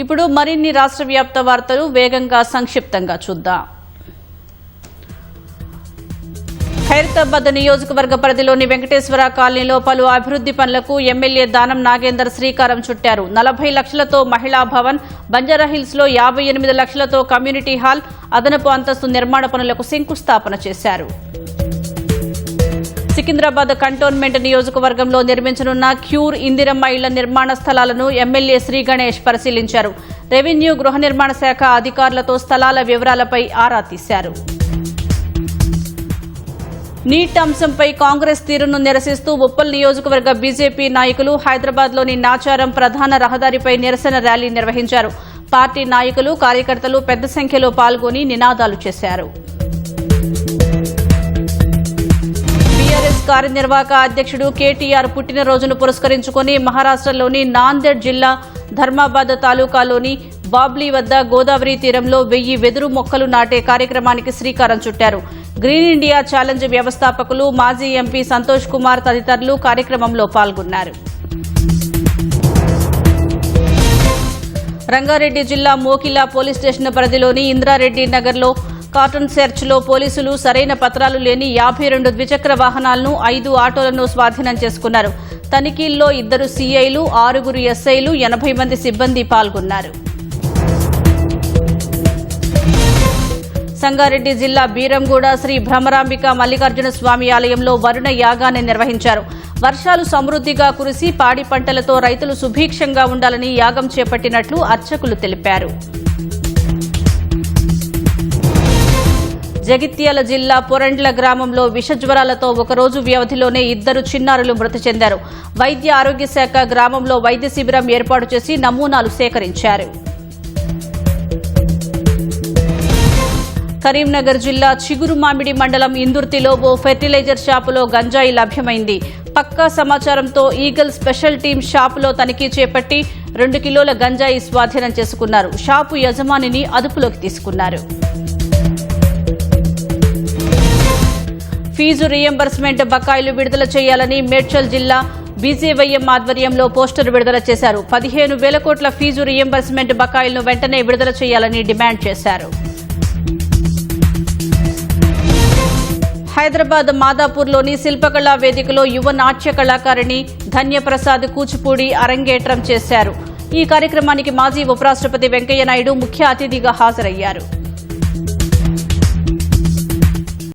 ఇప్పుడు మరిన్ని రాష్ట్ర వ్యాప్త వార్తలు వేగంగా సంక్షిప్తంగా చూద్దాం. ఖైరతాబాద్ నియోజకవర్గ పరిధిలోని వెంకటేశ్వర కాలనీలో పలు అభివృద్ది పనులకు ఎమ్మెల్యే దానం నాగేందర్ శ్రీకారం చుట్టారు. 40 లక్షలతో మహిళా భవన్, బంజారాహిల్స్ లో 58 లక్షలతో కమ్యూనిటీ హాల్, అదనపు అంతస్తు నిర్మాణ పనులకు శంకుస్థాపన చేశారు. సికింద్రాబాద్ కంటోన్మెంట్ నియోజకవర్గంలో నిర్మించనున్న క్యూర్ ఇందిరమ్మ ఇళ్ల నిర్మాణ స్థలాలను ఎమ్మెల్యే శ్రీ గణేష్ పరిశీలించారు. రెవెన్యూ, గృహ నిర్మాణ శాఖ అధికారులతో స్థలాల వివరాలపై ఆరా తీశారు. నీట్ అంశంపై కాంగ్రెస్ తీరును నిరసిస్తూ ఉప్పల్ నియోజకవర్గ బీజేపీ నాయకులు హైదరాబాద్లోని నాచారం ప్రధాన రహదారిపై నిరసన ర్యాలీ నిర్వహించారు. పార్టీ నాయకులు, కార్యకర్తలు పెద్ద సంఖ్యలో పాల్గొని నినాదాలు చేశారు. బీఆర్ఎస్ కార్యనిర్వాహక అధ్యక్షుడు కేటీఆర్ పుట్టినరోజును పురస్కరించుకుని మహారాష్ట్రలోని నాందేడ్ జిల్లా ధర్మాబాద్ తాలూకాలోని బాబ్లీ వద్ద గోదావరి తీరంలో 1000 వెదురు మొక్కలు నాటే కార్యక్రమానికి శ్రీకారం చుట్టారు. గ్రీన్ ఇండియా ఛాలెంజ్ వ్యవస్థాపకులు, మాజీ ఎంపీ సంతోష్ కుమార్ తదితరులు కార్యక్రమంలో పాల్గొన్నారు. రంగారెడ్డి జిల్లా మోకిలా పోలీస్ స్టేషన్ పరిధిలోని ఇంద్రారెడ్డి నగర్లో కాటన్ సెర్చ్లో పోలీసులు సరైన పత్రాలు లేని 52 ద్విచక్ర వాహనాలను, 5 ఆటోలను స్వాధీనం చేసుకున్నారు. తనిఖీల్లో 2 సీఐలు, 6 ఎస్ఐలు, 80 మంది సిబ్బంది పాల్గొన్నారు. సంగారెడ్డి జిల్లా బీరంగూడ శ్రీ భ్రమరాంబిక మల్లికార్జున స్వామి ఆలయంలో వరుణ యాగాన్ని నిర్వహించారు. వర్షాలు సమృద్దిగా కురిసి పాడి పంటలతో రైతులు సుభిక్షంగా ఉండాలని యాగం చేపట్టినట్లు అర్చకులు తెలిపారు. జగిత్యాల జిల్లా పొరండ్ల గ్రామంలో విషజ్వరాలతో ఒకరోజు వ్యవధిలోనే 2 చిన్నారులు మృతి చెందారు. వైద్య ఆరోగ్య శాఖ గ్రామంలో వైద్య శిబిరం ఏర్పాటు చేసి నమూనాలు సేకరించారు. కరీంనగర్ జిల్లా చిగురుమామిడి మండలం ఇందుర్తిలో ఓ ఫెర్టిలైజర్ షాపులో గంజాయి లభ్యమైంది. పక్కా సమాచారంతో ఈగల్ స్పెషల్ టీం షాపులో తనిఖీ చేపట్టి 2 కిలోల గంజాయి స్వాధీనం చేసుకున్నారు. షాపు యజమానిని అదుపులోకి తీసుకున్నారు. ఫీజు రీయింబర్స్మెంట్ బకాయిలు విడుదల చేయాలని మేడ్చల్ జిల్లా బీజేవైఎం ఆధ్వర్యంలో పోస్టర్ విడుదల చేశారు. 15,000 కోట్ల ఫీజు రీయింబర్స్మెంట్ బకాయిలను వెంటనే విడుదల చేయాలని డిమాండ్ చేశారు. హైదరాబాద్ మాదాపూర్లోని శిల్పకళా వేదికలో యువ నాట్య కళాకారిణి ధన్యప్రసాద్ కూచిపూడి అరంగేట్రం చేశారు. ఈ కార్యక్రమానికి మాజీ ఉపరాష్ట్రపతి వెంకయ్యనాయుడు ముఖ్య అతిథిగా హాజరయ్యారు.